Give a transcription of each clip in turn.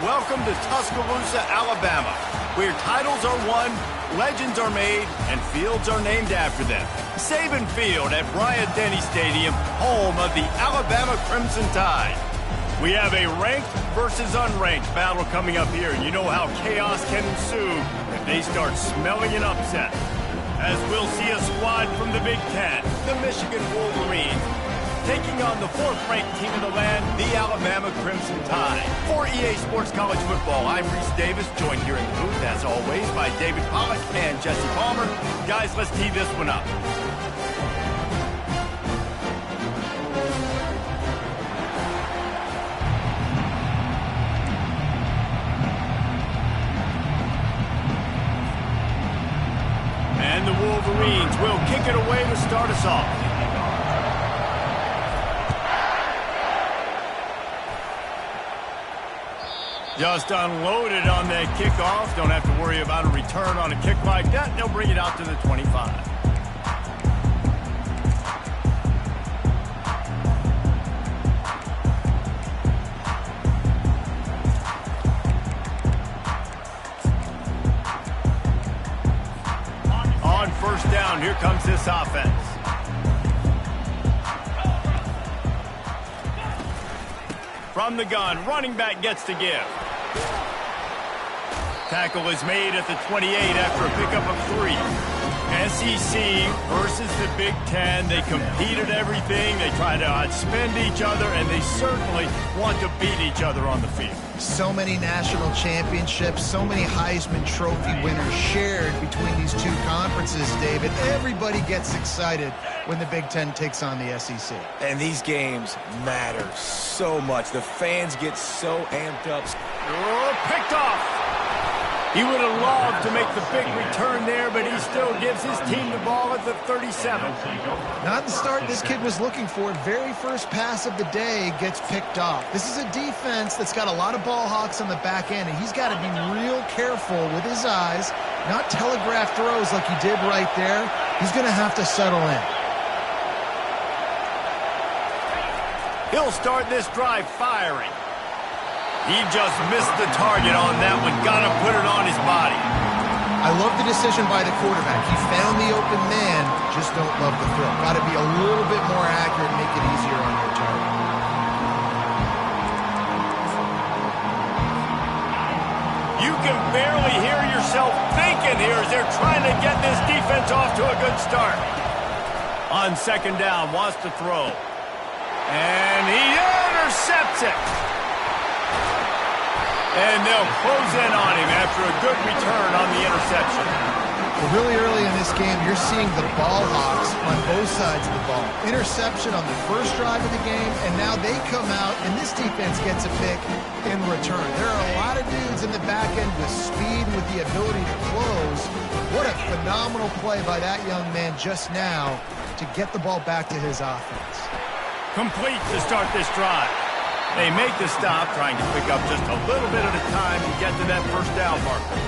Welcome to Tuscaloosa, Alabama, where titles are won, legends are made, and fields are named after them. Saban Field at Bryant-Denny Stadium, home of the Alabama Crimson Tide. We have a ranked versus unranked battle coming up here. You know how chaos can ensue if they start smelling an upset. As we'll see a squad from the Big Ten, the Michigan Wolverines, taking on the fourth-ranked team in the land, the Alabama Crimson Tide. For EA Sports College Football, I'm Reese Davis, joined here in the booth, as always, by David Pollack and Jesse Palmer. Guys, let's tee this one up. And the Wolverines will kick it away to start us off. Just unloaded on that kickoff. Don't have to worry about a return on a kick like that. They'll bring it out to the 25. On first down, here comes this offense. From the gun, running back gets to give. Tackle is made at the 28 after a pickup of 3. SEC versus the Big Ten. They compete at everything. They try to outspend each other, and they certainly want to beat each other on the field. So many national championships, so many Heisman Trophy winners shared between these two conferences, David. Everybody gets excited when the Big Ten takes on the SEC. And these games matter so much. The fans get so amped up. Oh, picked off. He would have loved to make the big return there, but he still gives his team the ball at the 37. Not the start this kid was looking for. Very first pass of the day gets picked off. This is a defense that's got a lot of ball hawks on the back end, and he's got to be real careful with his eyes, not telegraph throws like he did right there. He's going to have to settle in. He'll start this drive firing. He just missed the target on that one. Got to put it on his body. I love the decision by the quarterback. He found the open man, just don't love the throw. Got to be a little bit more accurate, make it easier on your target. You can barely hear yourself thinking here as they're trying to get this defense off to a good start. On second down, wants to throw. And he intercepts it. And they'll close in on him after a good return on the interception. Well, really early in this game, you're seeing the ball hawks on both sides of the ball. Interception on the first drive of the game, and now they come out, and this defense gets a pick in return. There are a lot of dudes in the back end with speed, with the ability to close. What a phenomenal play by that young man just now to get the ball back to his offense. Complete to start this drive. They make the stop, trying to pick up just a little bit at a time to get to that first down marker.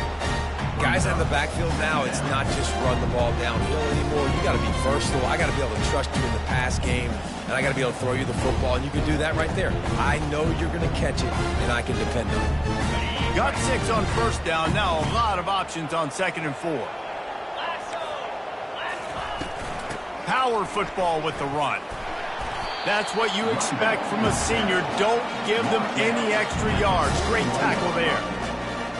Guys out of the backfield now, it's not just run the ball downhill anymore. You got to be versatile. I got to be able to trust you in the pass game, and I got to be able to throw you the football, and you can do that right there. I know you're going to catch it, and I can depend on it. Got 6 on first down. Now a lot of options on 2nd and 4. Power football with the run. That's what you expect from a senior. Don't give them any extra yards. Great tackle there.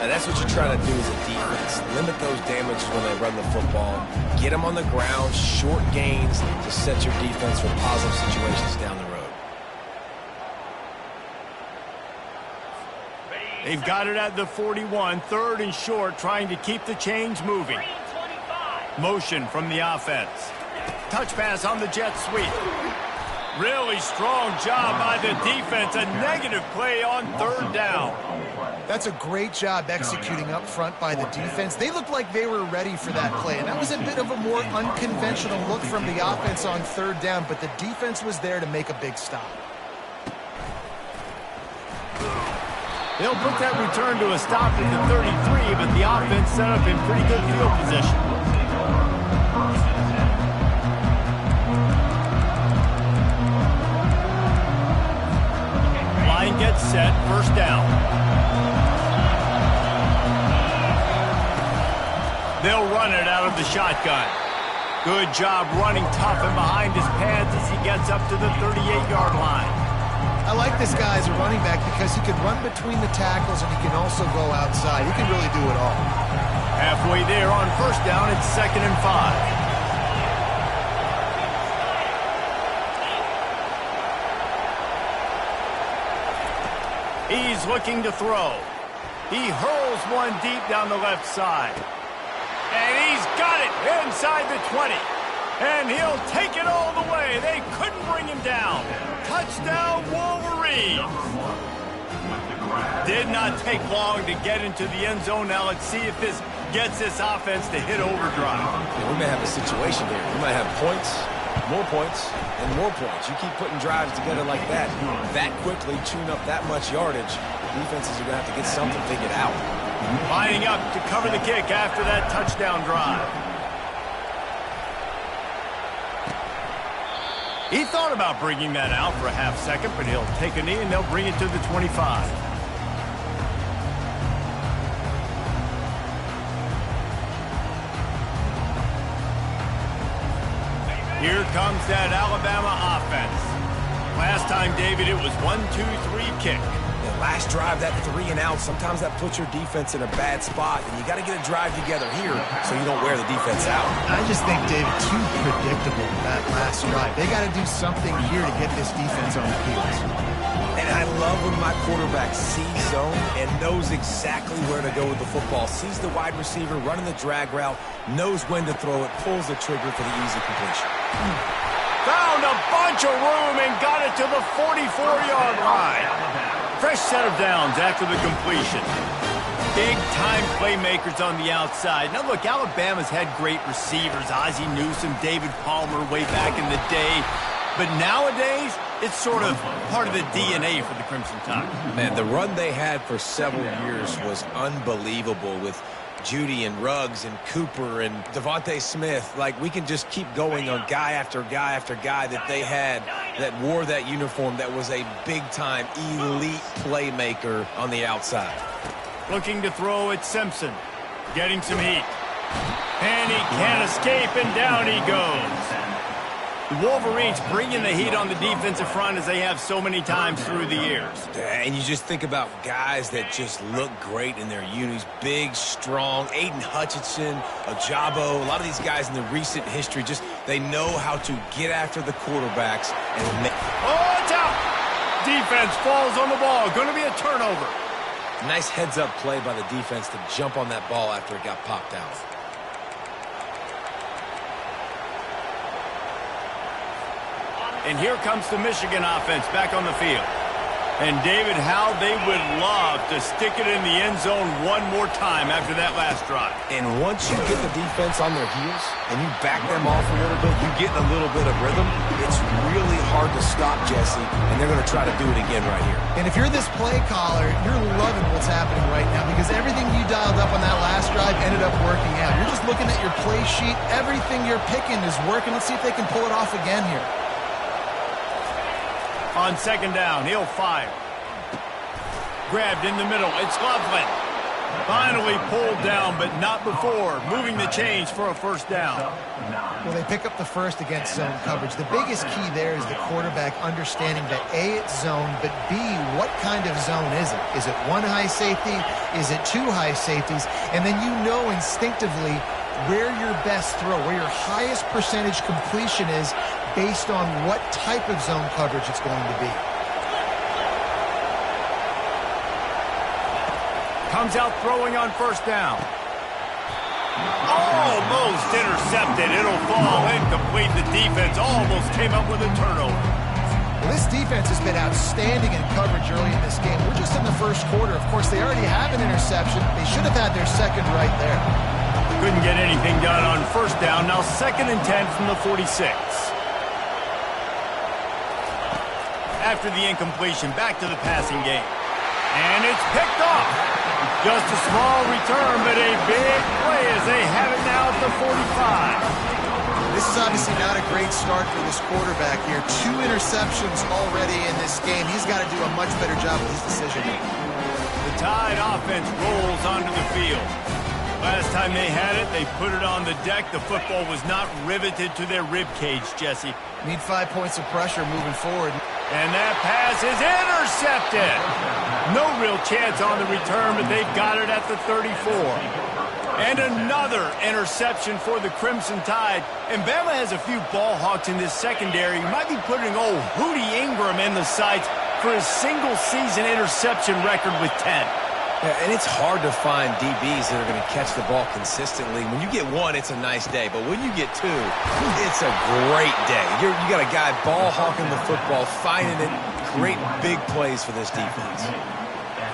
And that's what you're trying to do as a defense. Limit those damages when they run the football. Get them on the ground, short gains to set your defense for positive situations down the road. They've got it at the 41, 3rd and short, trying to keep the chains moving. Motion from the offense. Touch pass on the jet sweep. Really strong job by the defense. A negative play on 3rd down. That's a great job executing up front by the defense. They looked like they were ready for that play, and that was a bit of a more unconventional look from the offense on 3rd down, but the defense was there to make a big stop. They'll put that return to a stop at the 33, but the offense set up in pretty good field position. Line gets set, first down. They'll run it out of the shotgun. Good job running tough and behind his pads as he gets up to the 38-yard line. I like this guy as a running back because he can run between the tackles and he can also go outside. He can really do it all. Halfway there on first down, it's 2nd and 5. He's looking to throw. He hurls one deep down the left side. And he's got it inside the 20. And he'll take it all the way. They couldn't bring him down. Touchdown, Wolverines. Did not take long to get into the end zone. Now let's see if this gets this offense to hit overdrive. Yeah, we may have a situation here. We might have points, and more points. You keep putting drives together like that quickly, chewing up that much yardage, defenses are going to have to get something figured out. Lining up to cover the kick after that touchdown drive. He thought about bringing that out for a half second, but he'll take a knee and they'll bring it to the 25. Here comes that Alabama offense. Last time, David, it was 1-2-3 kick. Last drive, that 3 and out, sometimes that puts your defense in a bad spot, and you got to get a drive together here so you don't wear the defense out. I just think, David, too predictable, that last drive. They got to do something here to get this defense on the heels. And I love when my quarterback sees zone and knows exactly where to go with the football. Sees the wide receiver running the drag route, knows when to throw it, pulls the trigger for the easy completion. Found a bunch of room and got it to the 44-yard line. Fresh set of downs after the completion. Big-time playmakers on the outside. Now, look, Alabama's had great receivers. Ozzie Newsome, David Palmer way back in the day. But nowadays, it's sort of part of the DNA for the Crimson Tide. Man, the run they had for several years was unbelievable with Judy and Ruggs and Cooper and Devontae Smith. Like, we can just keep going on guy after guy after guy that they had that wore that uniform that was a big-time elite playmaker on the outside. Looking to throw at Simpson. Getting some heat. And he can't escape, and down he goes. The Wolverines bringing the heat on the defensive front as they have so many times through the years. And you just think about guys that just look great in their unis. Big, strong, Aiden Hutchinson, Ajabo, a lot of these guys in the recent history, just they know how to get after the quarterbacks. And oh, it's out! Defense falls on the ball. Going to be a turnover. Nice heads-up play by the defense to jump on that ball after it got popped out. And here comes the Michigan offense back on the field. And, David, how they would love to stick it in the end zone one more time after that last drive. And once you get the defense on their heels and you back them off a little bit, you get a little bit of rhythm, it's really hard to stop, Jesse, and they're going to try to do it again right here. And if you're this play caller, you're loving what's happening right now because everything you dialed up on that last drive ended up working out. You're just looking at your play sheet. Everything you're picking is working. Let's see if they can pull it off again here. On second down, he'll fire. Grabbed in the middle, it's Loveland. Finally pulled down, but not before. Moving the chains for a first down. Well, they pick up the first against zone coverage. The biggest key there is the quarterback understanding that A, it's zone, but B, what kind of zone is it? Is it one high safety? Is it two high safeties? And then you know instinctively where your best throw, where your highest percentage completion is based on what type of zone coverage it's going to be. Comes out throwing on first down. Almost intercepted. It'll fall incomplete. The defense almost came up with a turnover. Well, this defense has been outstanding in coverage early in this game. We're just in the first quarter. Of course, they already have an interception. They should have had their second right there. Couldn't get anything done on first down. Now 2nd and 10 from the 46. After the incompletion, back to the passing game. And it's picked off. Just a small return, but a big play as they have it now at the 45. This is obviously not a great start for this quarterback here. 2 interceptions already in this game. He's got to do a much better job with his decision-making. The Tide offense rolls onto the field. Last time they had it, they put it on the deck. The football was not riveted to their rib cage, Jesse. Need 5 points of pressure moving forward. And that pass is intercepted. No real chance on the return, but they've got it at the 34. And another interception for the Crimson Tide. And Bama has a few ball hawks in this secondary. You might be putting old Hootie Ingram in the sights for his single-season interception record with 10. Yeah, and it's hard to find DBs that are going to catch the ball consistently. When you get one, it's a nice day. But when you get two, it's a great day. You got a guy ball hawking the football, finding it, creating big plays for this defense.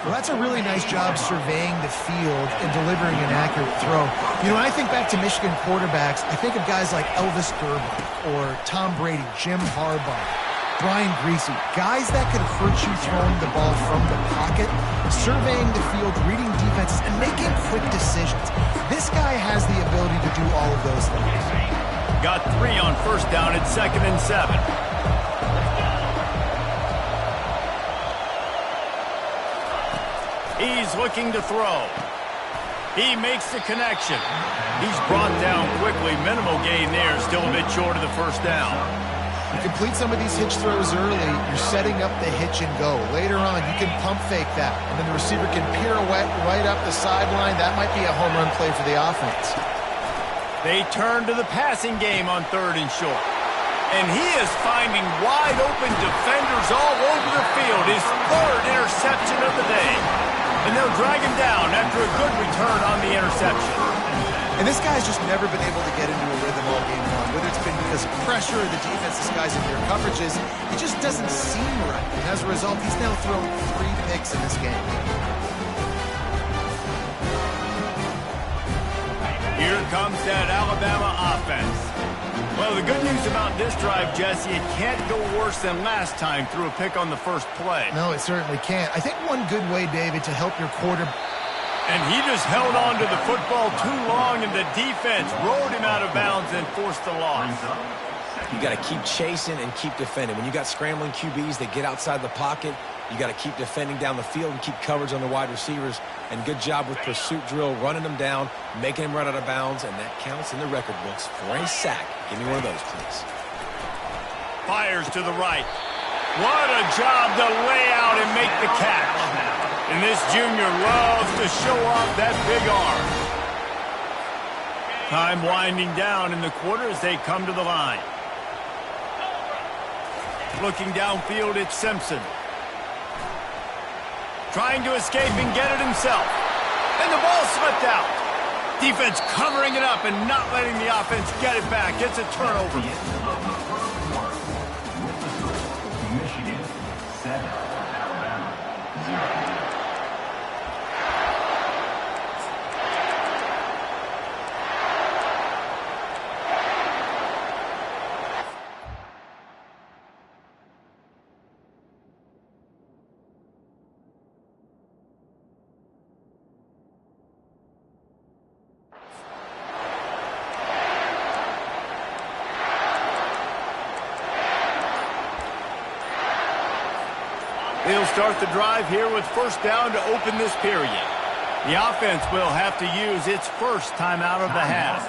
Well, that's a really nice job surveying the field and delivering an accurate throw. You know, when I think back to Michigan quarterbacks, I think of guys like Elvis Durbin or Tom Brady, Jim Harbaugh, Brian Greasy, guys that could hurt you throwing the ball from the pocket, surveying the field, reading defenses, and making quick decisions. This guy has the ability to do all of those things. Got 3 on first down at 2nd and 7. He's looking to throw. He makes the connection. He's brought down quickly. Minimal gain there, still a bit short of the first down. You complete some of these hitch throws early, you're setting up the hitch and go. Later on, you can pump fake that, and then the receiver can pirouette right up the sideline. That might be a home run play for the offense. They turn to the passing game on 3rd and short. And he is finding wide open defenders all over the field. His 3rd interception of the day. And they'll drag him down after a good return on the interception. And this guy's just never been able to get into a rhythm all game long. Whether it's been because of pressure or the defense disguising their coverages, it just doesn't seem right. And as a result, he's now thrown 3 picks in this game. Here comes that Alabama offense. Well, the good news about this drive, Jesse, it can't go worse than last time through a pick on the first play. No, it certainly can't. I think one good way, David, to help your quarterback. And he just held on to the football too long, and the defense rode him out of bounds and forced the loss. You got to keep chasing and keep defending. When you got scrambling QBs that get outside the pocket, you got to keep defending down the field and keep coverage on the wide receivers. And good job with pursuit drill, running them down, making them run out of bounds, and that counts in the record books for a sack. Give me one of those, please. Fires to the right. What a job to lay out and make the catch. And this junior loves to show off that big arm. Time winding down in the quarter as they come to the line. Looking downfield, it's Simpson. Trying to escape and get it himself. And the ball slipped out. Defense covering it up and not letting the offense get it back. It's a turnover. Michigan 7, Alabama 0. They'll start the drive here with first down to open this period. The offense will have to use its first timeout of the half.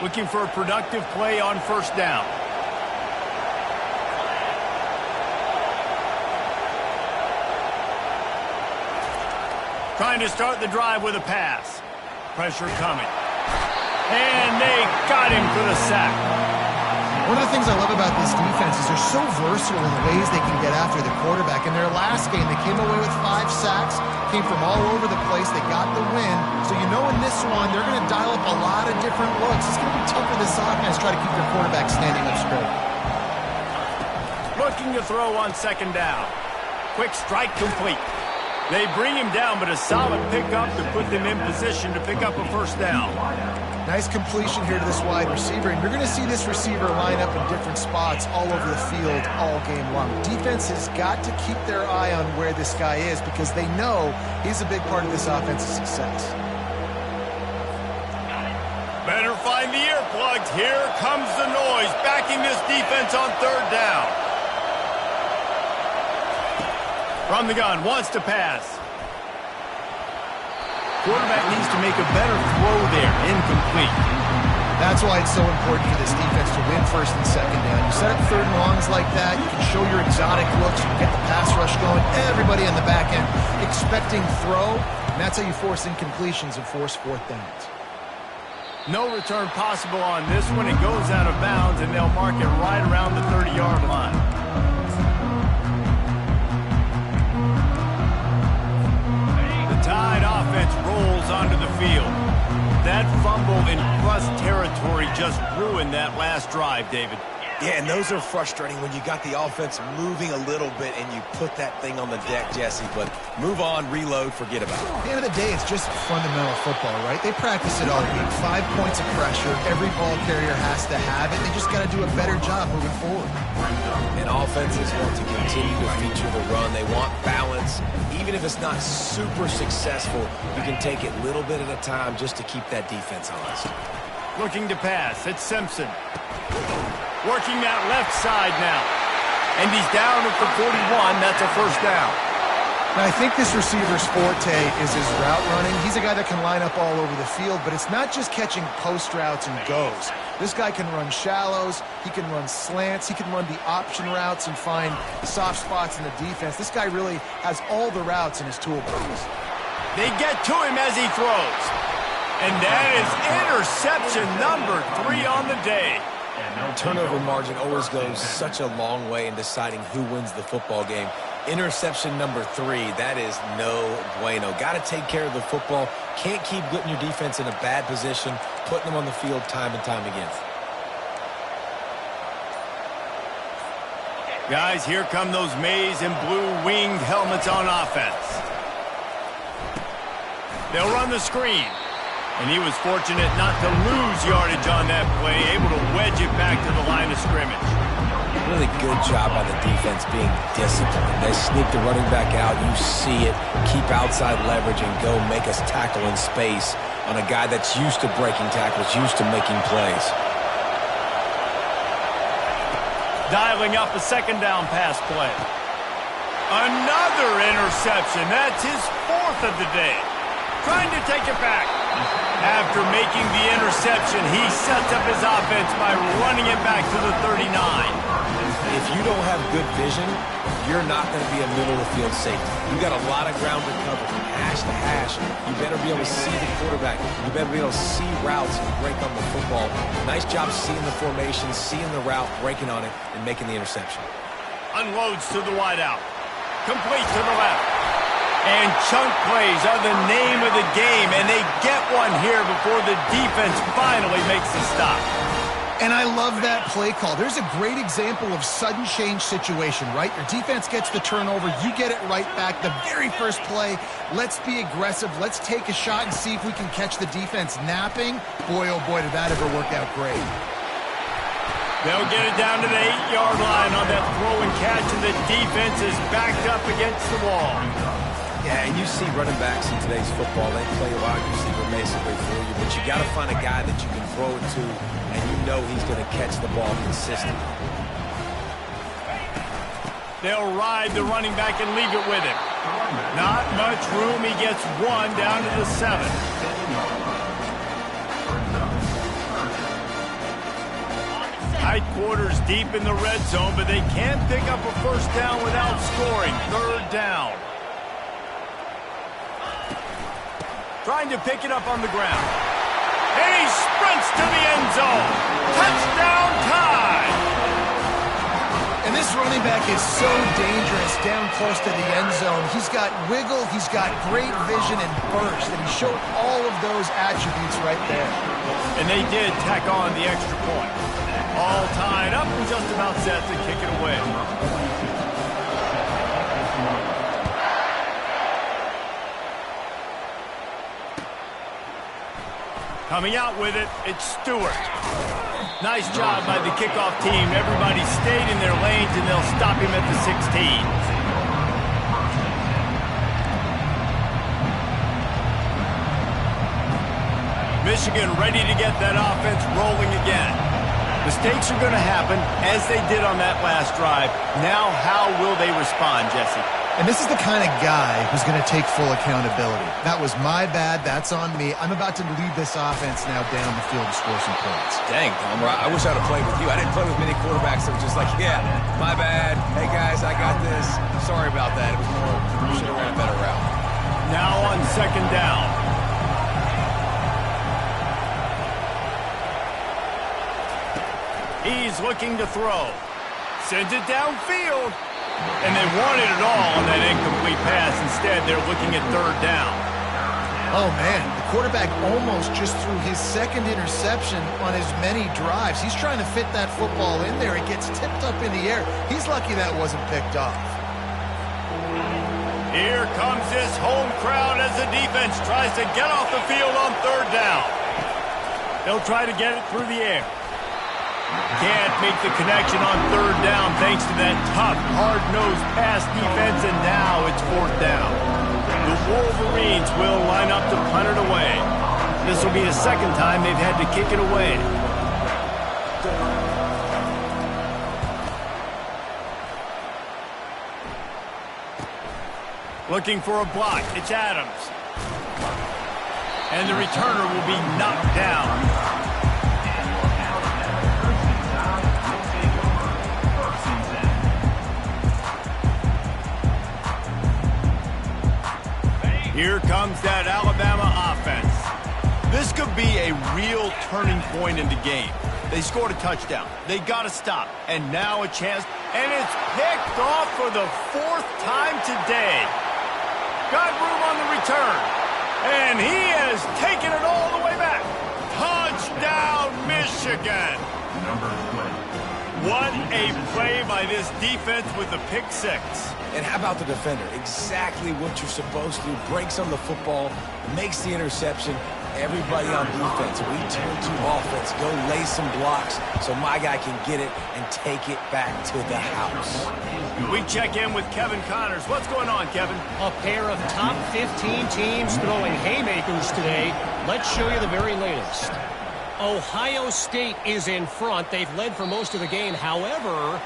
Looking for a productive play on first down. Trying to start the drive with a pass. Pressure coming. And they got him for the sack. One of the things I love about this defense is they're so versatile in the ways they can get after the quarterback. In their last game, they came away with 5 sacks, came from all over the place. They got the win. So you know in this one, they're going to dial up a lot of different looks. It's going to be tough for this offense to try to keep their quarterback standing up straight. Looking to throw on second down. Quick strike complete. They bring him down, but a solid pickup to put them in position to pick up a first down. Nice completion here to this wide receiver, and you're going to see this receiver line up in different spots all over the field all game long. Defense has got to keep their eye on where this guy is because they know he's a big part of this offense's success. Better find the earplugs. Here comes the noise, backing this defense on third down. From the gun, wants to pass. Quarterback needs to make a better throw there. Incomplete. That's why it's so important for this defense to win first and second down. You set up third and longs like that, you can show your exotic looks, you can get the pass rush going, everybody on the back end expecting throw, and that's how you force incompletions and force fourth downs. No return possible on this one. It goes out of bounds, and they'll mark it right around the 30-yard line. The Tide offense rolls onto the field. That fumble in plus territory just ruined that last drive, David. Yeah, and those are frustrating when you got the offense moving a little bit and you put that thing on the deck, Jesse. But move on, reload, forget about it. At the end of the day, it's just fundamental football, right? They practice it all week. 5 points of pressure. Every ball carrier has to have it. They just got to do a better job moving forward. And offenses want to continue to feature the run. They want balance. Even if it's not super successful, you can take it little bit at a time just to keep that defense honest. Looking to pass. It's Simpson. Working that left side now. And he's down at the 41. That's a first down. Now, I think this receiver's forte is his route running. He's a guy that can line up all over the field, but it's not just catching post routes and goes. This guy can run shallows. He can run slants. He can run the option routes and find soft spots in the defense. This guy really has all the routes in his toolbox. They get to him as he throws. And that is interception number 3 on the day. Turnover margin always goes such a long way in deciding who wins the football game. Interception number 3, that is no bueno. Got to take care of the football. Can't keep putting your defense in a bad position, putting them on the field time and time again. Guys, here come those maize and blue winged helmets on offense. They'll run the screen. And he was fortunate not to lose yardage on that play, able to wedge it back to the line of scrimmage. Really good job by the defense being disciplined. They sneak the running back out. You see it. Keep outside leverage and go make us tackle in space on a guy that's used to breaking tackles, used to making plays. Dialing up a second down pass play. Another interception. That's his 4th of the day. Trying to take it back. After making the interception, he sets up his offense by running it back to the 39. If you don't have good vision, you're not going to be a middle-of-the-field safety. You got a lot of ground to cover from hash to hash. You better be able to see the quarterback. You better be able to see routes and break on the football. Nice job seeing the formation, seeing the route, breaking on it, and making the interception. Unloads to the wideout. Complete to the left. And chunk plays are the name of the game, and they get one here before the defense finally makes the stop. And I love that play call. There's a great example of sudden change situation, right? Your defense gets the turnover, you get it right back. The very first play, let's be aggressive. Let's take a shot and see if we can catch the defense napping. Boy, oh boy, did that ever work out great. They'll get it down to the 8-yard line on that throw and catch, and the defense is backed up against the wall. Yeah, and you see running backs in today's football, they play wide receiver basically for you, but you got to find a guy that you can throw it to, and you know he's going to catch the ball consistently. They'll ride the running back and leave it with him. Not much room. He gets 1 down to the 7. Tight quarters deep in the red zone, but they can't pick up a first down without scoring. 3rd down. Trying to pick it up on the ground. And he sprints to the end zone. Touchdown Tide! And this running back is so dangerous down close to the end zone. He's got wiggle, he's got great vision and burst, and he showed all of those attributes right there. And they did tack on the extra point. All tied up and just about set to kick it away. Coming out with it, it's Stewart. Nice job by the kickoff team. Everybody stayed in their lanes, and they'll stop him at the 16. Michigan ready to get that offense rolling again. Mistakes are going to happen, as they did on that last drive. Now, how will they respond, Jesse? And this is the kind of guy who's going to take full accountability. That was my bad. That's on me. I'm about to lead this offense now down the field to score some points. Dang, Palmer, I wish I'd have played with you. I didn't play with many quarterbacks that were just like, yeah, my bad. Hey, guys, I got this. Sorry about that. It was more, should have ran a better route. Now on second down. He's looking to throw. Sends it downfield. And they wanted it all on that incomplete pass. Instead, they're looking at third down. Oh, man, the quarterback almost just threw his second interception on as many drives. He's trying to fit that football in there. It gets tipped up in the air. He's lucky that wasn't picked off. Here comes this home crowd as the defense tries to get off the field on third down. They'll try to get it through the air. Can't make the connection on third down thanks to that tough, hard-nosed pass defense, and now it's fourth down. The Wolverines will line up to punt it away. This will be the second time they've had to kick it away. Looking for a block. It's Adams. And the returner will be knocked down. Here comes that Alabama offense. This could be a real turning point in the game. They scored a touchdown. They got to stop. And now a chance. And it's picked off for the fourth time today. Got room on the return. And he has taken it all the way back. Touchdown, Michigan. Number 20. What a play by this defense with the pick six. And how about the defender? Exactly what you're supposed to do. Breaks on the football, makes the interception. Everybody on defense, we turn to offense. Go lay some blocks so my guy can get it and take it back to the house. We check in with Kevin Connors. What's going on, Kevin? A pair of top 15 teams throwing haymakers today. Let's show you the very latest. Ohio State is in front. They've led for most of the game. However,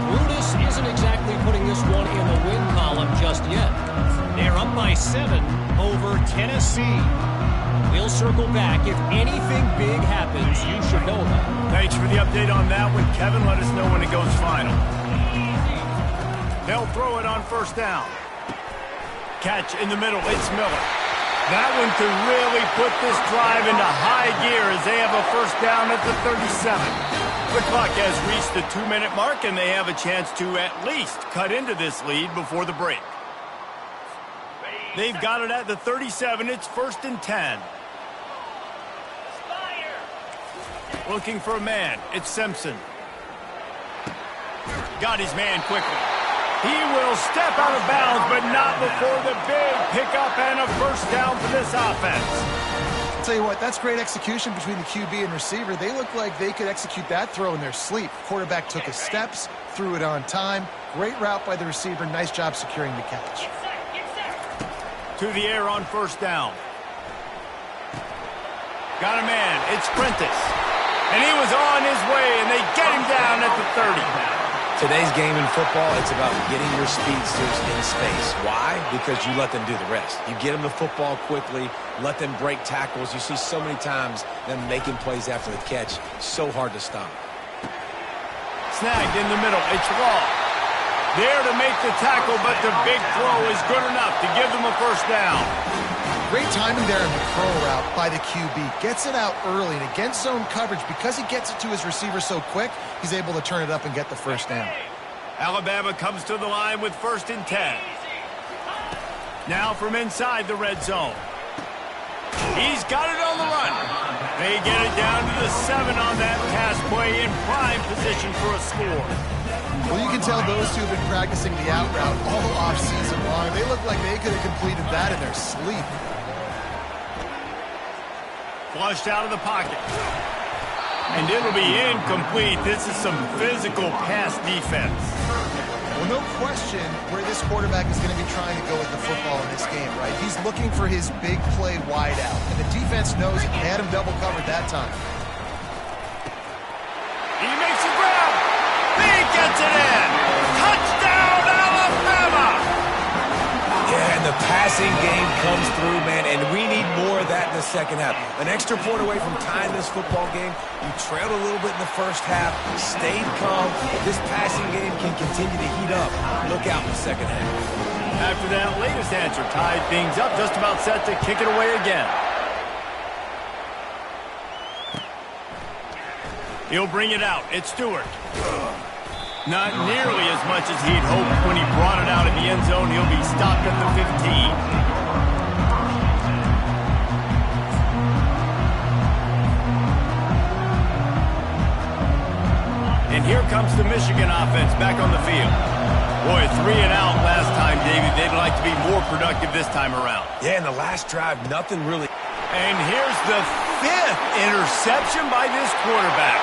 Brutus isn't exactly putting this one in the win column just yet. They're up by 7 over Tennessee. We'll circle back. If anything big happens, you should know that. Thanks for the update on that one, Kevin. Let us know when it goes final. They'll throw it on first down. Catch in the middle. It's Miller. That one could really put this drive into high gear as they have a first down at the 37. The clock has reached the 2-minute mark, and they have a chance to at least cut into this lead before the break. They've got it at the 37. It's 1st and 10. Looking for a man. It's Simpson. Got his man quickly. He will step out of bounds, but not before the big pickup and a first down for this offense. I'll tell you what, that's great execution between the QB and receiver. They look like they could execute that throw in their sleep. Quarterback took his steps, threw it on time. Great route by the receiver. Nice job securing the catch. To the air on first down. Got a man. It's Prentice. And he was on his way, and they get him down at the 30. Today's game in football, it's about getting your speedsters in space. Why? Because you let them do the rest. You get them the football quickly, let them break tackles. You see so many times them making plays after the catch. So hard to stop. Snagged in the middle. It's Law. There to make the tackle, but the big throw is good enough to give them a first down. Great timing there in the curl route by the QB. Gets it out early, and against zone coverage, because he gets it to his receiver so quick, he's able to turn it up and get the first down. Alabama comes to the line with 1st and 10. Now from inside the red zone. He's got it on the run. They get it down to the 7 on that pass play in prime position for a score. Well, you can tell those two have been practicing the out route all off-season long. They look like they could have completed that in their sleep. Flushed out of the pocket. And it'll be incomplete. This is some physical pass defense. Well, no question where this quarterback is going to be trying to go with the football in this game, right? He's looking for his big play wide out. And the defense knows it. They had him double covered that time. He makes a grab. He gets it in. Touchdown, Alabama! Yeah, and the passing game comes through, man, and we need more of that in the second half. An extra point away from tying this football game. You trailed a little bit in the first half, stayed calm. This passing game can continue to heat up. Look out in the second half. After that latest answer, tied things up, just about set to kick it away again. He'll bring it out. It's Stewart. Not nearly as much as he'd hoped when he brought it out in the end zone. He'll be stopped at the 15. And here comes the Michigan offense back on the field. Boy, 3 and out last time, David. They'd like to be more productive this time around. Yeah, in the last drive, nothing really. And here's the 5th interception by this quarterback.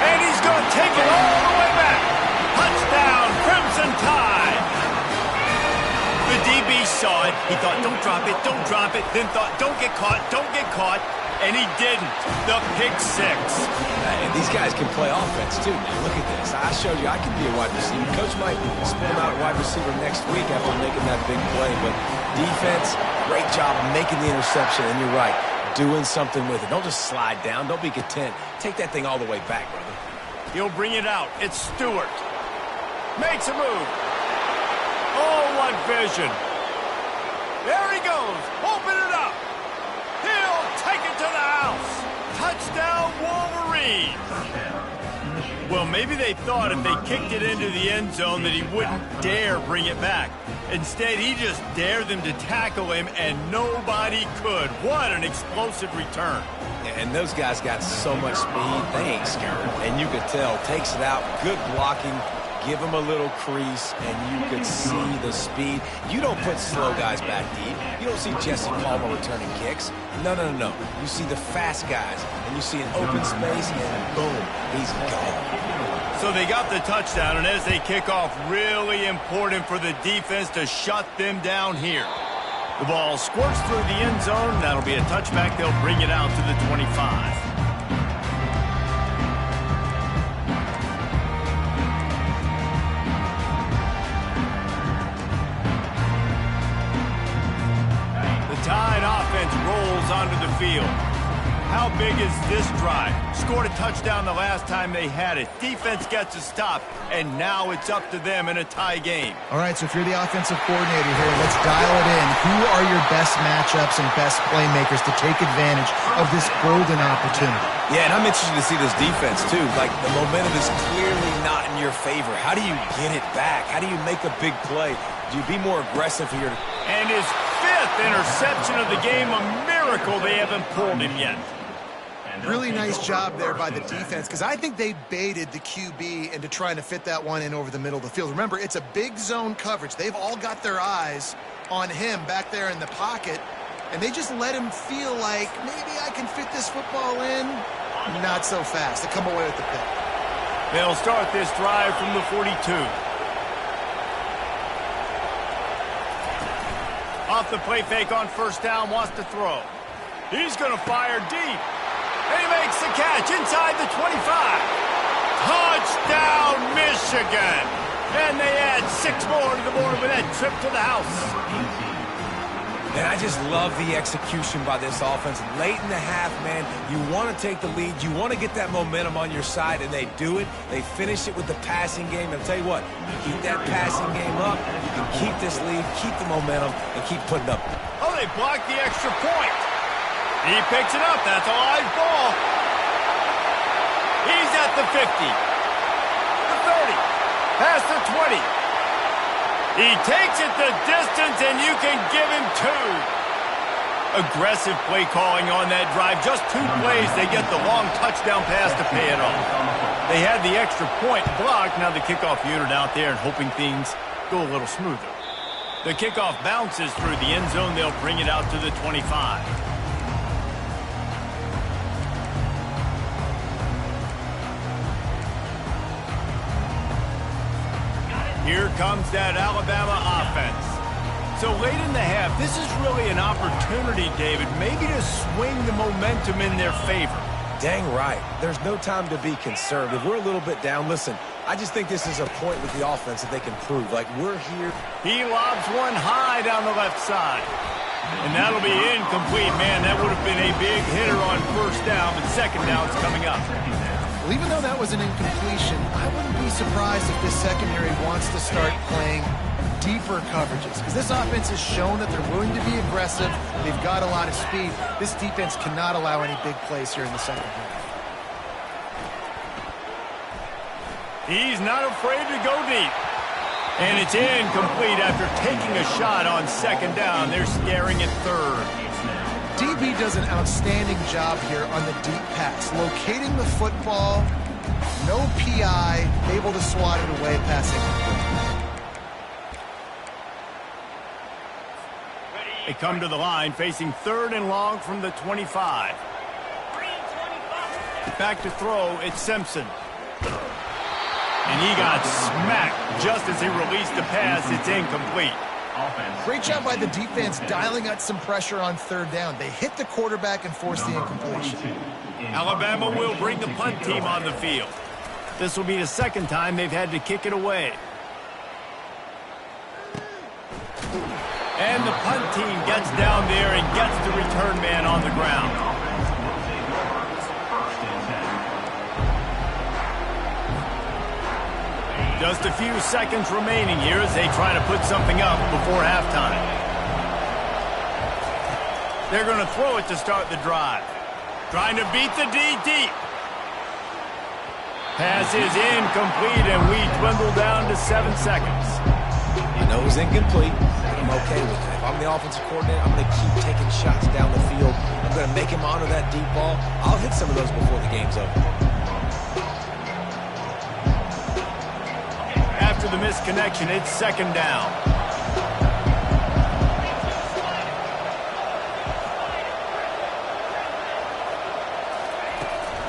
And he's going to take it all the way back. Touchdown, Crimson Tide. The DB saw it. He thought, don't drop it, don't drop it. Then thought, don't get caught, don't get caught. And he didn't. The pick 6. And these guys can play offense, too, man. Look at this. I showed you I can be a wide receiver. Coach might split him out at wide receiver next week after making that big play. But defense, great job making the interception. And you're right, doing something with it. Don't just slide down. Don't be content. Take that thing all the way back, brother. He'll bring it out. It's Stewart. Makes a move. Oh, what vision. There he goes. Open it up. He'll take it to the house. Touchdown, Wolverine. Well, maybe they thought if they kicked it into the end zone that he wouldn't dare bring it back. Instead, he just dared them to tackle him, and nobody could. What an explosive return. And those guys got so much speed, they ain't scared. And you could tell, takes it out, good blocking, give him a little crease, and you could see the speed. You don't put slow guys back deep. You don't see Jesse Palmer returning kicks. No, no, no, no. You see the fast guys, and you see an open space, and boom, he's gone. So they got the touchdown, and as they kick off, really important for the defense to shut them down here. The ball squirts through the end zone. That'll be a touchback. They'll bring it out to the 25. Tide offense rolls onto the field. How big is this drive? Scored a touchdown the last time they had it. Defense gets a stop, and now it's up to them in a tie game. All right, so if you're the offensive coordinator here, let's dial it in. Who are your best matchups and best playmakers to take advantage of this golden opportunity? Yeah, and I'm interested to see this defense, too. Like, the momentum is clearly not in your favor. How do you get it back? How do you make a big play? Do you be more aggressive here? And his 5th interception of the game, a miracle they haven't pulled him yet. Really nice job there by the defense, because I think they baited the QB into trying to fit that one in over the middle of the field. Remember, it's a big zone coverage. They've all got their eyes on him back there in the pocket, and they just let him feel like, maybe I can fit this football in. Not so fast. They come away with the pick. They'll start this drive from the 42. Off the play fake on first down, wants to throw. He's going to fire deep. And he makes the catch inside the 25. Touchdown, Michigan. And they add 6 more to the board with that trip to the house. And I just love the execution by this offense. Late in the half, man, you want to take the lead. You want to get that momentum on your side, and they do it. They finish it with the passing game. And I'll tell you what, you keep that passing game up, you can keep this lead, keep the momentum, and keep putting up. Oh, they blocked the extra point. He picks it up. That's a live ball. He's at the 50. The 30. Past the 20. He takes it the distance, and you can give him 2. Aggressive play calling on that drive. Just 2 plays, they get the long touchdown pass to pay it off. They had the extra point blocked. Now the kickoff unit out there and hoping things go a little smoother. The kickoff bounces through the end zone. They'll bring it out to the 25. Here comes that Alabama offense. So late in the half, this is really an opportunity, David, maybe to swing the momentum in their favor. Dang right. There's no time to be conservative. We're a little bit down. Listen, I just think this is a point with the offense that they can prove. Like, we're here. He lobs one high down the left side. And that'll be incomplete. Man, that would have been a big hitter on first down, but second down's coming up. Well, even though that was an incompletion, I wouldn't be surprised if this secondary wants to start playing deeper coverages, because this offense has shown that they're willing to be aggressive. They've got a lot of speed. This defense cannot allow any big plays here in the second half. He's not afraid to go deep. And it's incomplete after taking a shot on second down. They're scaring at third. DB does an outstanding job here on the deep pass, locating the football, no PI, able to swat it away, passing. They come to the line, facing third and long from the 25. Back to throw, it's Simpson. And he got smacked just as he released the pass. It's incomplete. Great job by the defense dialing out some pressure on third down. They hit the quarterback and forced the incompletion. Alabama will bring the punt team on the field. This will be the second time they've had to kick it away. And the punt team gets down there and gets the return man on the ground. Just a few seconds remaining here as they try to put something up before halftime. They're going to throw it to start the drive. Trying to beat the D deep. Pass is incomplete, and we dwindle down to 7 seconds. I know it was incomplete, but I'm okay with it. If I'm the offensive coordinator, I'm going to keep taking shots down the field. I'm going to make him honor that deep ball. I'll hit some of those before the game's over. After the misconnection, it's second down.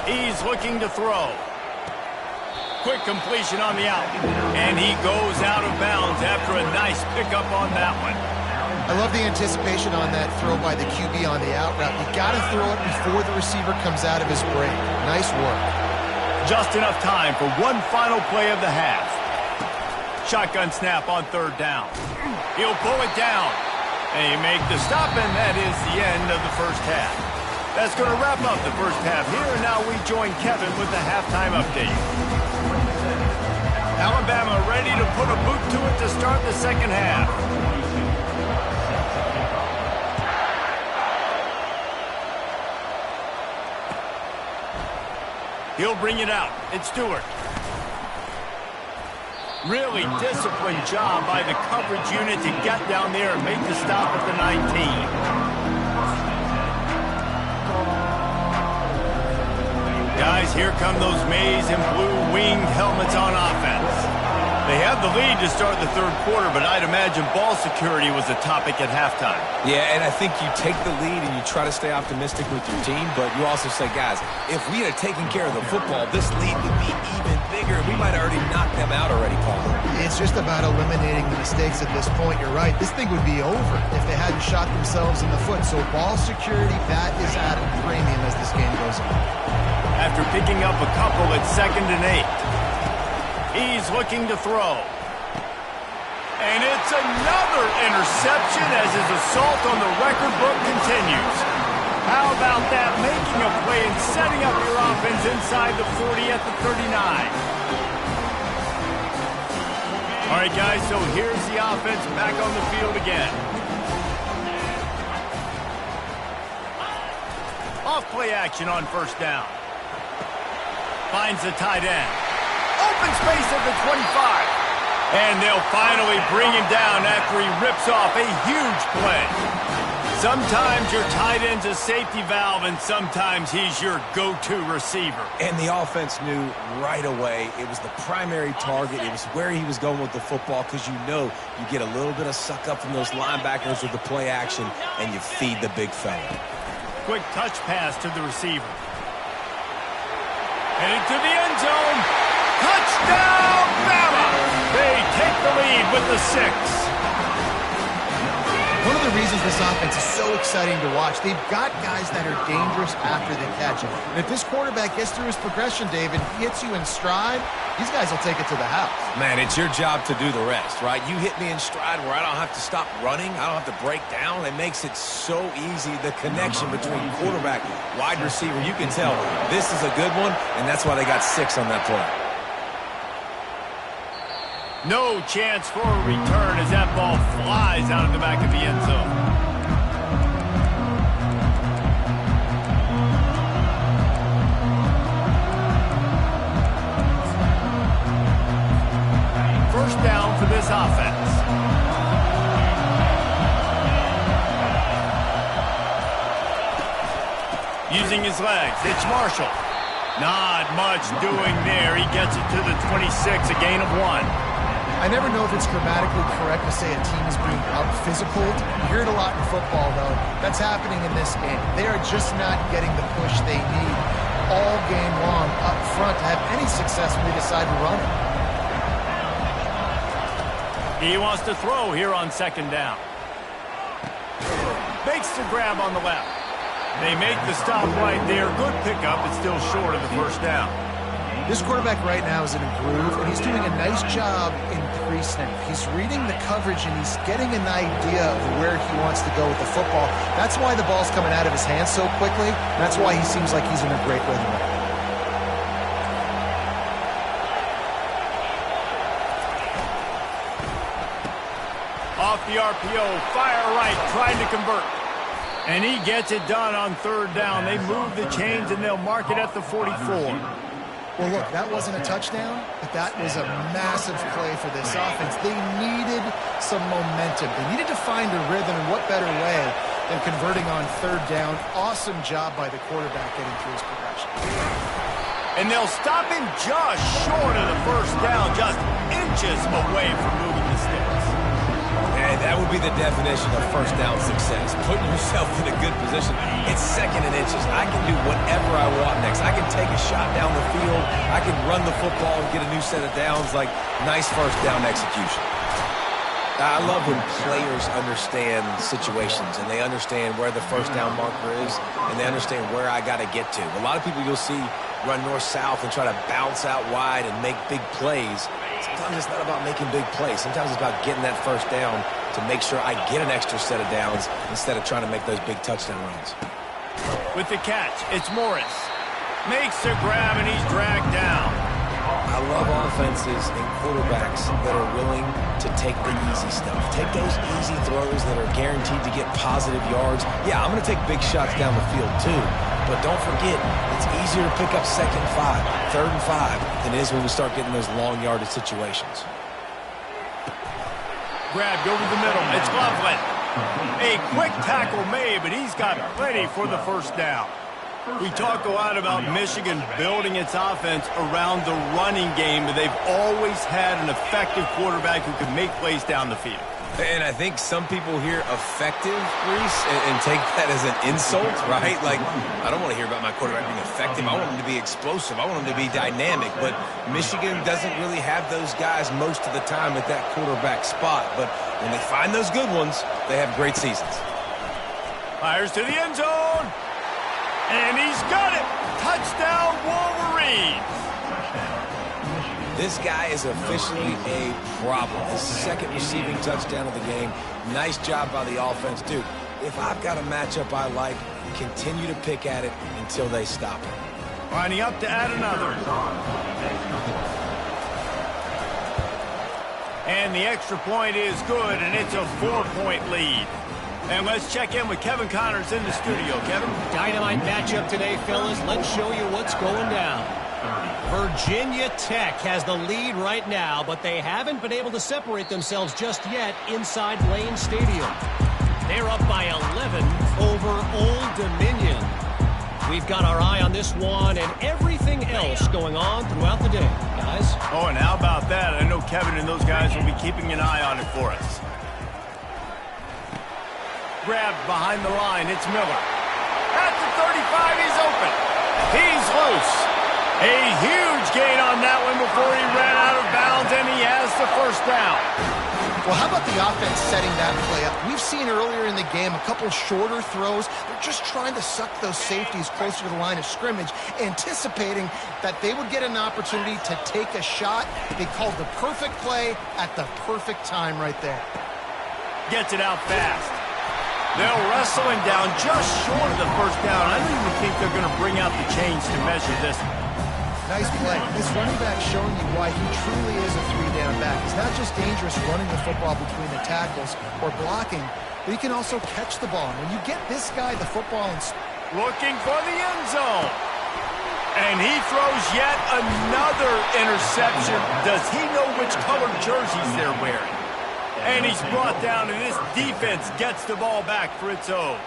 He's looking to throw. Quick completion on the out. And he goes out of bounds after a nice pickup on that one. I love the anticipation on that throw by the QB on the out route. You got to throw it before the receiver comes out of his break. Nice work. Just enough time for one final play of the half. Shotgun snap on third down. He'll pull it down. And he make the stop, and that is the end of the first half. That's going to wrap up the first half here, and now we join Kevin with the halftime update. Alabama ready to put a boot to it to start the second half. He'll bring it out. It's Stewart. Really disciplined job by the coverage unit to get down there and make the stop at the 19. Guys, here come those maize and blue winged helmets on offense. They had the lead to start the third quarter, but I'd imagine ball security was a topic at halftime. Yeah, and I think you take the lead and you try to stay optimistic with your team, but you also say, guys, if we had taken care of the football, this lead would be even bigger. We might have already knocked them out already, Paul. It's just about eliminating the mistakes at this point. You're right. This thing would be over if they hadn't shot themselves in the foot. So ball security, that is at a premium as this game goes on. After picking up a couple at 2nd and 8. He's looking to throw. And it's another interception as his assault on the record book continues. How about that? Making a play and setting up your offense inside the 40 at the 39. All right, guys, so here's the offense back on the field again. Off play action on first down. Finds the tight end. Open space at the 25. And they'll finally bring him down after he rips off a huge play. Sometimes your tight end's a safety valve, and sometimes he's your go-to receiver. And the offense knew right away it was the primary target. It was where he was going with the football, because you know you get a little bit of suck up from those linebackers with the play action, and you feed the big fella. Quick touch pass to the receiver. Headed to the end zone. Touchdown, Bama! They take the lead with the 6. One of the reasons this offense is so exciting to watch, they've got guys that are dangerous after the catch. And if this quarterback gets through his progression, David, he hits you in stride, these guys will take it to the house. Man, it's your job to do the rest, right? You hit me in stride where I don't have to stop running. I don't have to break down. It makes it so easy, the connection between quarterback, wide receiver. You can tell this is a good one, and that's why they got 6 on that play. No chance for a return as that ball flies out of the back of the end zone. First down for this offense. Using his legs, it's Marshall. Not much doing there. He gets it to the 26, a gain of 1. I never know if it's grammatically correct to say a team is being out-physicaled. You hear it a lot in football, though. That's happening in this game. They are just not getting the push they need all game long up front to have any success when they decide to run it. He wants to throw here on second down. Makes the grab on the left. They make the stop right there. Good pickup. It's still short of the first down. This quarterback right now is in a groove, and he's doing a nice job in pre-snap. He's reading the coverage, and he's getting an idea of where he wants to go with the football. That's why the ball's coming out of his hands so quickly. That's why he seems like he's in a great rhythm right now. Off the RPO, fire right, trying to convert. And he gets it done on third down. They move the chains, and they'll mark it at the 44. Well, look, that wasn't a touchdown, but that was a massive play for this offense. They needed some momentum. They needed to find a rhythm, and what better way than converting on third down. Awesome job by the quarterback getting through his progression. And they'll stop him just short of the first down, just inches away from moving the sticks. And that would be the definition of first down success. Putting yourself in a good position. It's second and inches. I can do whatever I want next. I can take a shot down the field. I can run the football and get a new set of downs. Like, nice first down execution. I love when players understand situations and they understand where the first down marker is and they understand where I got to get to. A lot of people you'll see run north-south and try to bounce out wide and make big plays. Sometimes it's not about making big plays. Sometimes it's about getting that first down to make sure I get an extra set of downs instead of trying to make those big touchdown runs. With the catch, it's Morris. Makes the grab and he's dragged down. I love offenses and quarterbacks that are willing to take the easy stuff. Take those easy throws that are guaranteed to get positive yards. Yeah, I'm going to take big shots down the field too. But don't forget, it's easier to pick up second and 5, third and 5 than it is when we start getting those long yardage situations. Grabbed over the middle. It's Loveland. A quick tackle made, but he's got plenty for the first down. We talk a lot about Michigan building its offense around the running game, but they've always had an effective quarterback who can make plays down the field. And I think some people hear effective, Reese, and take that as an insult, right? Like, I don't want to hear about my quarterback being effective. I want him to be explosive. I want him to be dynamic. But Michigan doesn't really have those guys most of the time at that quarterback spot. But when they find those good ones, they have great seasons. Fires to the end zone. And he's got it. Touchdown, Wolverines. This guy is officially a problem. His second receiving touchdown of the game. Nice job by the offense, dude. If I've got a matchup I like, continue to pick at it until they stop it. Lining up to add another. And the extra point is good, and it's a 4-point lead. And let's check in with Kevin Connors in the studio. Kevin? Dynamite matchup today, fellas. Let's show you what's going down. Virginia Tech has the lead right now, but they haven't been able to separate themselves just yet inside Lane Stadium. They're up by 11 over Old Dominion. We've got our eye on this one and everything else going on throughout the day, guys. Oh, and how about that? I know Kevin and those guys will be keeping an eye on it for us. Grabbed behind the line, it's Miller. At the 35, he's open. He's loose. A huge gain on that one before he ran out of bounds, and he has the first down. Well, how about the offense setting that play up? We've seen earlier in the game a couple shorter throws. They're just trying to suck those safeties closer to the line of scrimmage, anticipating that they would get an opportunity to take a shot. They called the perfect play at the perfect time right there. Gets it out fast. They'll wrestle him down just short of the first down. I don't even think they're going to bring out the chains to measure this. Nice play. This running back showing you why he truly is a three-down back. He's not just dangerous running the football between the tackles or blocking, but he can also catch the ball. When you get this guy the football and looking for the end zone. And he throws yet another interception. Does he know which colored jerseys they're wearing? And he's brought down, and this defense gets the ball back for its own.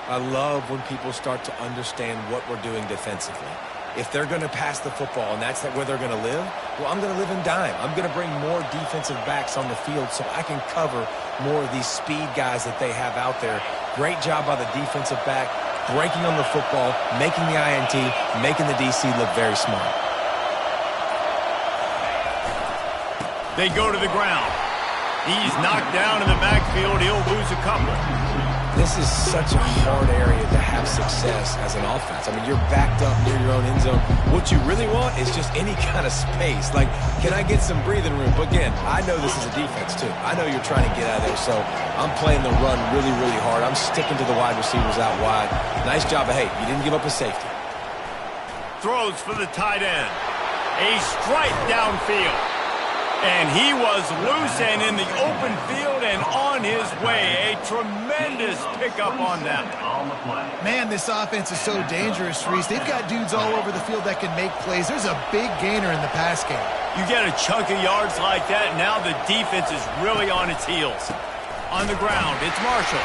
I love when people start to understand what we're doing defensively. If they're going to pass the football and that's where they're going to live, well, I'm going to live in dime. I'm going to bring more defensive backs on the field so I can cover more of these speed guys that they have out there. Great job by the defensive back, breaking on the football, making the INT, making the DC look very smart. They go to the ground. He's knocked down in the backfield. He'll lose a couple. This is such a hard area to have success as an offense. I mean, you're backed up near your own end zone. What you really want is just any kind of space. Like, can I get some breathing room? But again, I know this is a defense too. I know you're trying to get out of there, so I'm playing the run really, really hard. I'm sticking to the wide receivers out wide. Nice job, but hey, you didn't give up a safety. Throws for the tight end. A strike downfield. And he was loose and in the open field and on his way. A tremendous pickup on that. Man, this offense is so dangerous, Reese. They've got dudes all over the field that can make plays. There's a big gainer in the pass game. You get a chunk of yards like that, now the defense is really on its heels. On the ground, it's Marshall.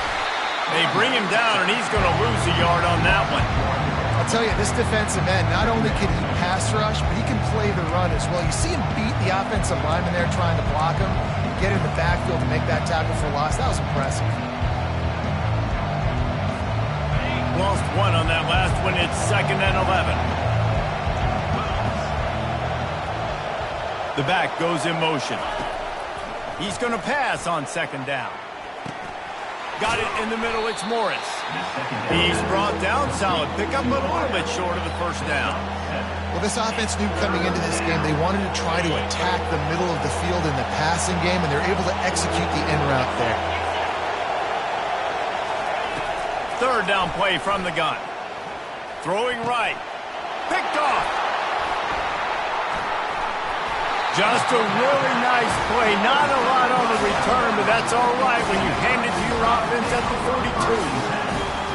They bring him down, and he's going to lose a yard on that one. I'll tell you, this defensive end, not only can he pass rush, but he can play the run as well. You see him beat the offensive lineman there trying to block him, get in the backfield to make that tackle for loss. That was impressive. Lost one on that last one. It's 2nd and 11. The back goes in motion. He's going to pass on 2nd down. Got it in the middle. It's Morris. He's brought down. Solid pickup, but a little bit short of the first down. Well, this offense knew coming into this game they wanted to try to attack the middle of the field in the passing game, and they're able to execute the in route there. 3rd down play from the gun. Throwing right. Picked off. Just a really nice play. Not a lot on the return, but that's all right when you hand it to your offense at the 42.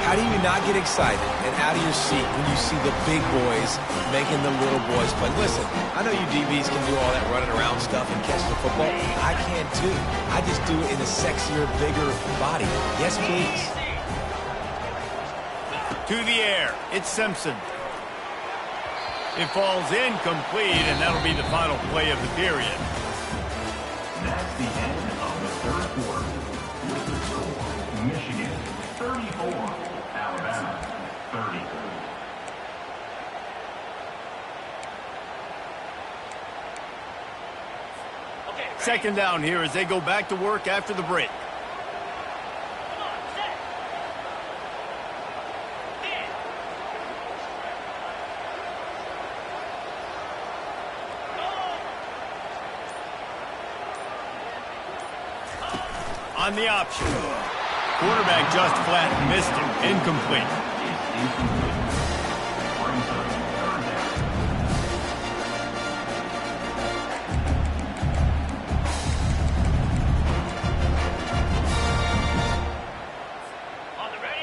How do you not get excited and out of your seat when you see the big boys making the little boys play? Listen, I know you DBs can do all that running around stuff and catch the football. I can too. I just do it in a sexier, bigger body. Yes, please. To the air. It's Simpson. It falls incomplete, and that'll be the final play of the period. That's the end of the 3rd quarter. With the score, Michigan 34, Alabama 30. Second down here as they go back to work after the break. On the option. Quarterback just flat missed him. Incomplete.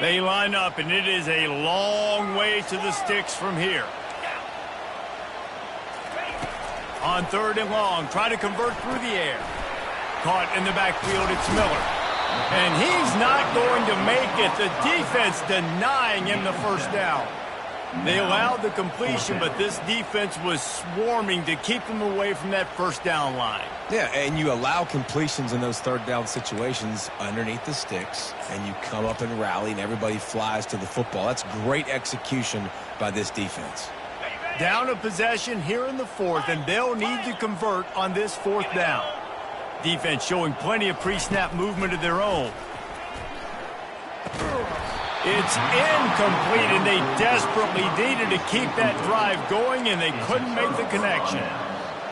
They line up, and it is a long way to the sticks from here. On 3rd and long, try to convert through the air. Caught in the backfield, it's Miller. And he's not going to make it. The defense denying him the first down. They allowed the completion, but this defense was swarming to keep them away from that first down line. Yeah, and you allow completions in those 3rd down situations underneath the sticks, and you come up and rally, and everybody flies to the football. That's great execution by this defense. Down a possession here in the 4th, and they'll need to convert on this 4th down. Defense showing plenty of pre-snap movement of their own. It's incomplete, and they desperately needed to keep that drive going, and they couldn't make the connection.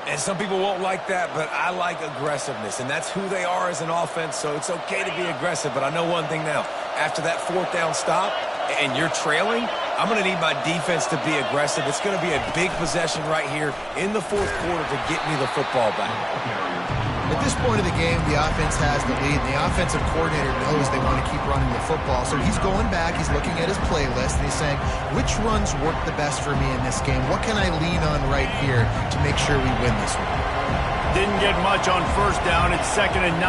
And some people won't like that, but I like aggressiveness, and that's who they are as an offense, so it's okay to be aggressive. But I know one thing now. After that fourth down stop and you're trailing, I'm going to need my defense to be aggressive. It's going to be a big possession right here in the fourth quarter to get me the football back. At this point of the game, the offense has the lead. The offensive coordinator knows they want to keep running the football. So he's going back, he's looking at his playlist, and he's saying, which runs work the best for me in this game? What can I lean on right here to make sure we win this one? Didn't get much on first down. It's 2nd and 9.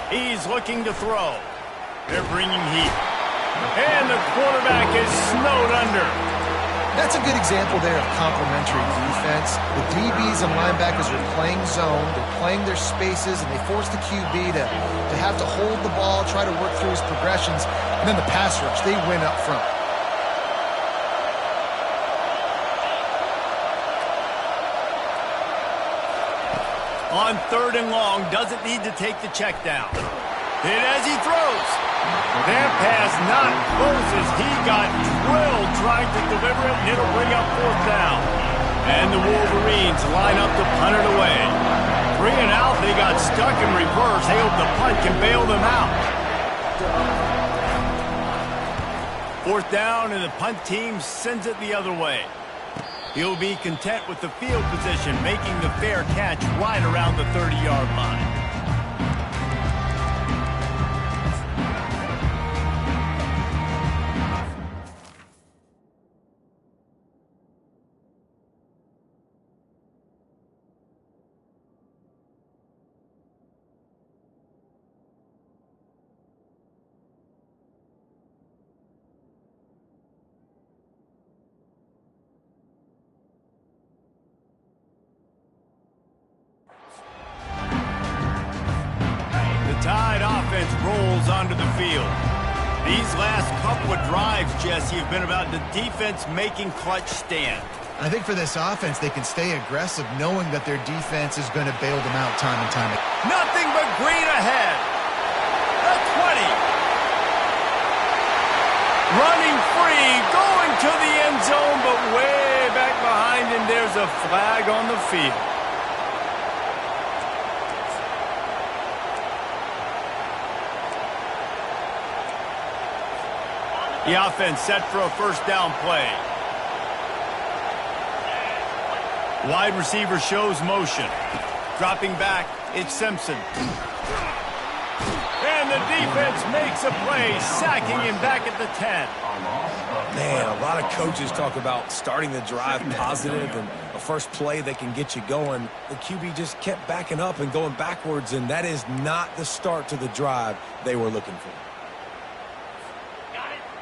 He's looking to throw. They're bringing heat. And the quarterback is snowed under. That's a good example there of complementary defense. The DBs and linebackers are playing zone, they're playing their spaces, and they force the QB to have to hold the ball, try to work through his progressions, and then the pass rush, they win up front. On 3rd and long, doesn't need to take the check down. Hit as he throws. That pass not close as he got drilled trying to deliver it, and it'll bring up 4th down. And the Wolverines line up to punt it away. 3 and out, they got stuck in reverse. They hope the punt can bail them out. 4th down, and the punt team sends it the other way. He'll be content with the field position, making the fair catch right around the 30-yard line. Tide offense rolls onto the field. These last couple of drives, Jesse, have been about the defense making clutch stand. I think for this offense, they can stay aggressive knowing that their defense is going to bail them out time and time again. Nothing but green ahead. The 20. Running free, going to the end zone, but way back behind him, there's a flag on the field. The offense set for a first down play. Wide receiver shows motion. Dropping back, it's Simpson. And the defense makes a play, sacking him back at the 10. Man, a lot of coaches talk about starting the drive positive and a first play that can get you going. The QB just kept backing up and going backwards, and that is not the start to the drive they were looking for.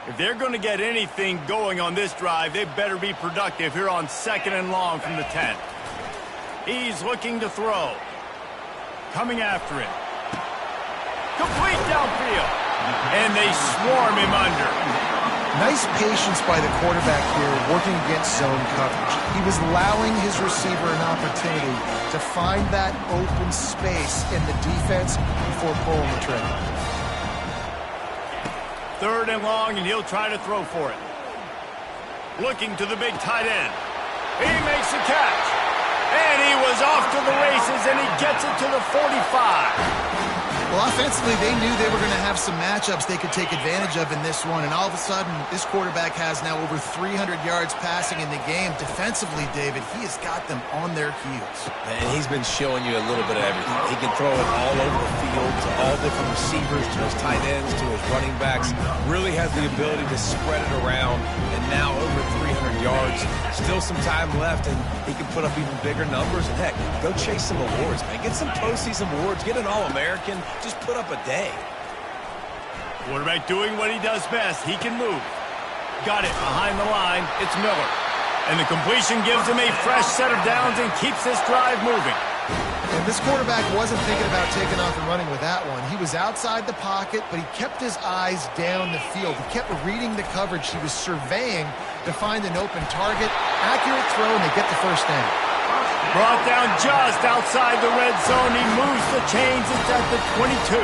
If they're going to get anything going on this drive, they better be productive here on 2nd and long from the 10. He's looking to throw. Coming after him. Complete downfield. And they swarm him under. Nice patience by the quarterback here working against zone coverage. He was allowing his receiver an opportunity to find that open space in the defense before pulling the trigger. 3rd and long, and he'll try to throw for it. Looking to the big tight end. He makes the catch. And he was off to the races, and he gets it to the 45. Well, offensively, they knew they were going to have some matchups they could take advantage of in this one, and all of a sudden, this quarterback has now over 300 yards passing in the game. Defensively, David, he has got them on their heels. And he's been showing you a little bit of everything. He can throw it all over the field to all different receivers, to his tight ends, to his running backs. Really has the ability to spread it around, and now over 300 yards. Still some time left, and he can put up even bigger numbers. And heck, go chase some awards, man. Get some postseason awards. Get an All-American. Just put up a day. Quarterback doing what he does best. He can move. Got it behind the line. It's Miller. And the completion gives him a fresh set of downs and keeps this drive moving. And this quarterback wasn't thinking about taking off and running with that one. He was outside the pocket, but he kept his eyes down the field. He kept reading the coverage. He was surveying to find an open target. Accurate throw, and they get the first down. Brought down just outside the red zone. He moves the chains. It's at the 22.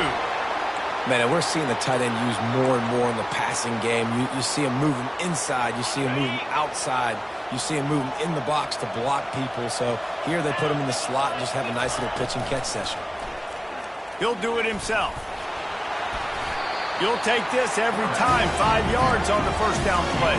Man, and we're seeing the tight end used more and more in the passing game. You see him moving inside. You see him moving outside. You see him moving in the box to block people. So here they put him in the slot and just have a nice little pitch and catch session. He'll do it himself. You'll take this every time. 5 yards on the first down play.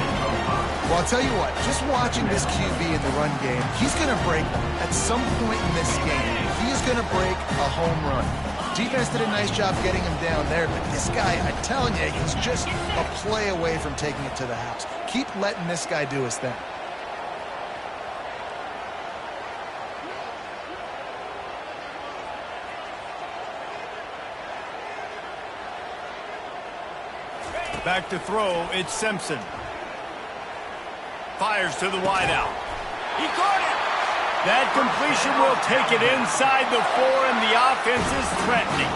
Well, I'll tell you what, just watching this QB in the run game, he's going to break them. At some point in this game, he's going to break a home run. Defense did a nice job getting him down there, but this guy, I'm telling you, he's just a play away from taking it to the house. Keep letting this guy do his thing. Back to throw, it's Simpson. Fires to the wideout. He caught it! That completion will take it inside the 4, and the offense is threatening.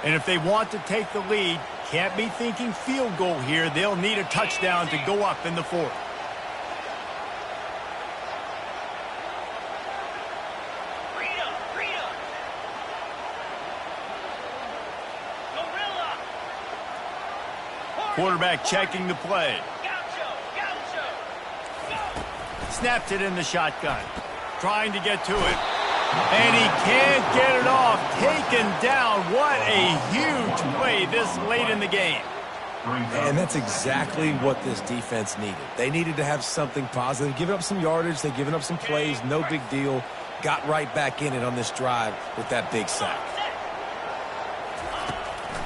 And if they want to take the lead, can't be thinking field goal here. They'll need a touchdown to go up in the 4th. Quarterback checking the play. Snapped it in the shotgun. Trying to get to it. And he can't get it off. Taken down. What a huge play this late in the game. And that's exactly what this defense needed. They needed to have something positive. Giving up some yardage. They've given up some plays. No big deal. Got right back in it on this drive with that big sack.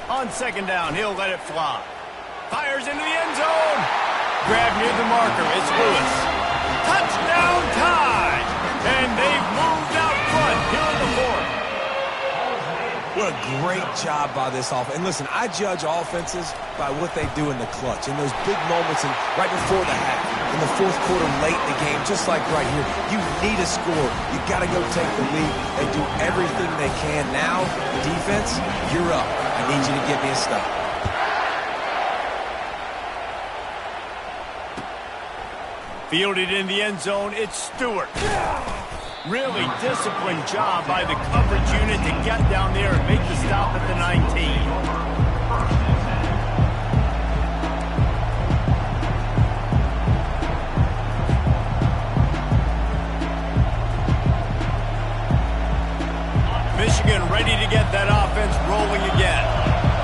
On second down, he'll let it fly. Fires into the end zone. Grab near the marker. It's Lewis. Touchdown tie. And they've moved out front here in the 4th. What a great job by this offense. And listen, I judge offenses by what they do in the clutch. In those big moments and right before the half. In the 4th quarter, late in the game, just like right here. You need a score. You got to go take the lead. They do everything they can. Now, defense, you're up. I need you to give me a stop. Fielded in the end zone, it's Stewart. Really disciplined job by the coverage unit to get down there and make the stop at the 19. Michigan ready to get that offense rolling again.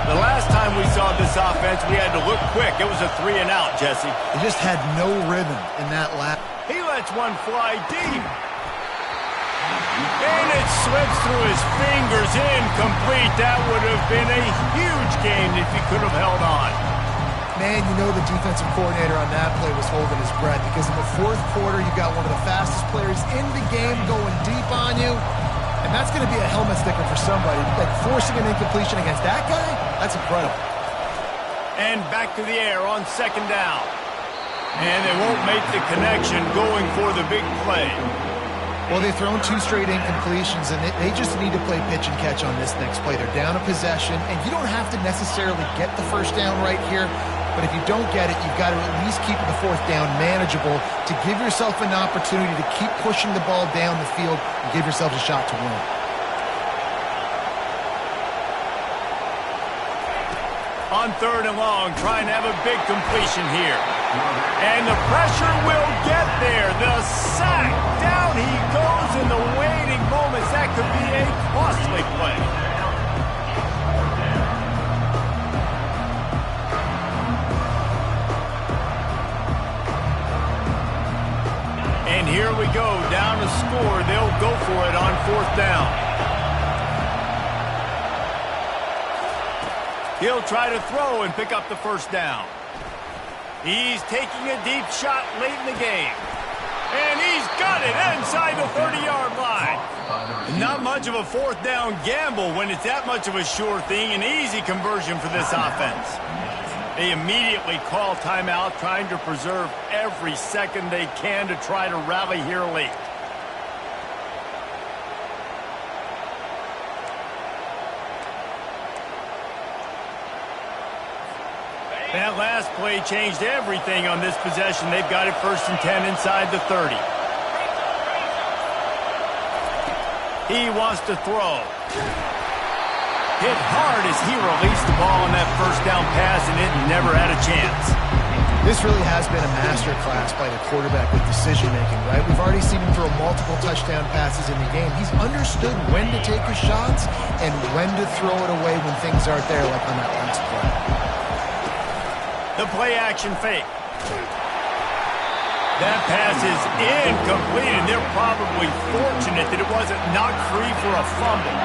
The last time we saw this offense, we had to look quick. It was a 3-and-out, Jesse. They just had no rhythm in that lap. He lets one fly deep. And it slips through his fingers, incomplete. That would have been a huge game if he could have held on. Man, you know the defensive coordinator on that play was holding his breath because in the 4th quarter, you got one of the fastest players in the game going deep on you. And that's going to be a helmet sticker for somebody. Like forcing an incompletion against that guy, that's incredible. And back to the air on second down. And they won't make the connection going for the big play. Well, they've thrown 2 straight incompletions, and they just need to play pitch and catch on this next play. They're down a possession, and you don't have to necessarily get the first down right here. But if you don't get it, you've got to at least keep the 4th down manageable to give yourself an opportunity to keep pushing the ball down the field and give yourselves a shot to win. On 3rd and long, trying to have a big completion here. And the pressure will get there. The sack. Down he goes in the waiting moments. That could be a costly play. And here we go, down to score. They'll go for it on 4th down. He'll try to throw and pick up the first down. He's taking a deep shot late in the game. And he's got it inside the 30-yard line. Not much of a 4th down gamble when it's that much of a sure thing. An easy conversion for this offense. They immediately call timeout, trying to preserve every second they can to try to rally here late. That last play changed everything on this possession. They've got it 1st and 10 inside the 30. He wants to throw. Hit hard as he released the ball on that 1st down pass, and it never had a chance. This really has been a masterclass by the quarterback with decision-making, right? We've already seen him throw multiple touchdown passes in the game. He's understood when to take his shots and when to throw it away when things aren't there, like on that last play. The play-action fake. That pass is incomplete, and they're probably fortunate that it wasn't knocked free for a fumble.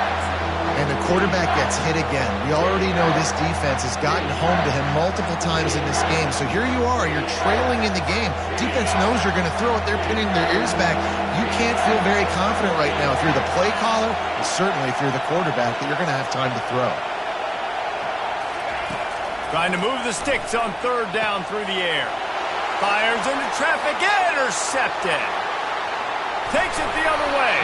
And the quarterback gets hit again. We already know this defense has gotten home to him multiple times in this game. So here you are, you're trailing in the game. Defense knows you're going to throw it. They're pinning their ears back. You can't feel very confident right now if you're the play caller, and certainly if you're the quarterback, that you're going to have time to throw. Trying to move the sticks on 3rd down through the air. Fires into traffic, intercepted. Takes it the other way.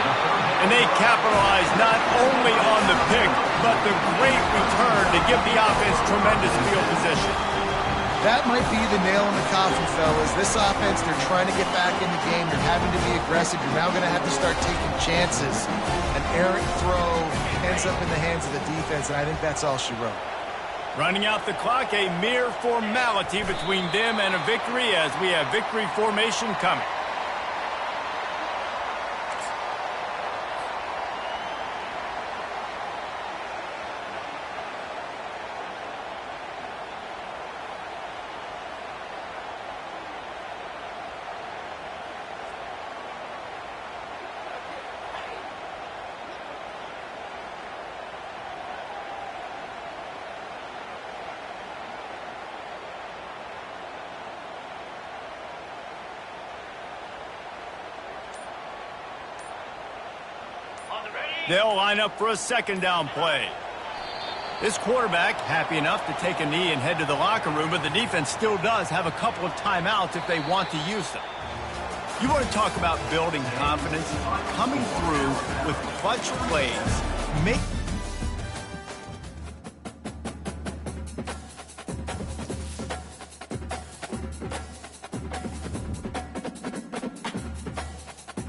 And they capitalize not only on the pick, but the great return to give the offense tremendous field position. That might be the nail in the coffin, fellas. This offense, they're trying to get back in the game. They're having to be aggressive. You're now going to have to start taking chances. An errant throw ends up in the hands of the defense, and I think that's all she wrote. Running out the clock, a mere formality between them and a victory as we have victory formation coming. They'll line up for a 2nd down play. This quarterback happy enough to take a knee and head to the locker room, but the defense still does have a couple of timeouts if they want to use them. You want to talk about building confidence? Coming through with clutch plays, make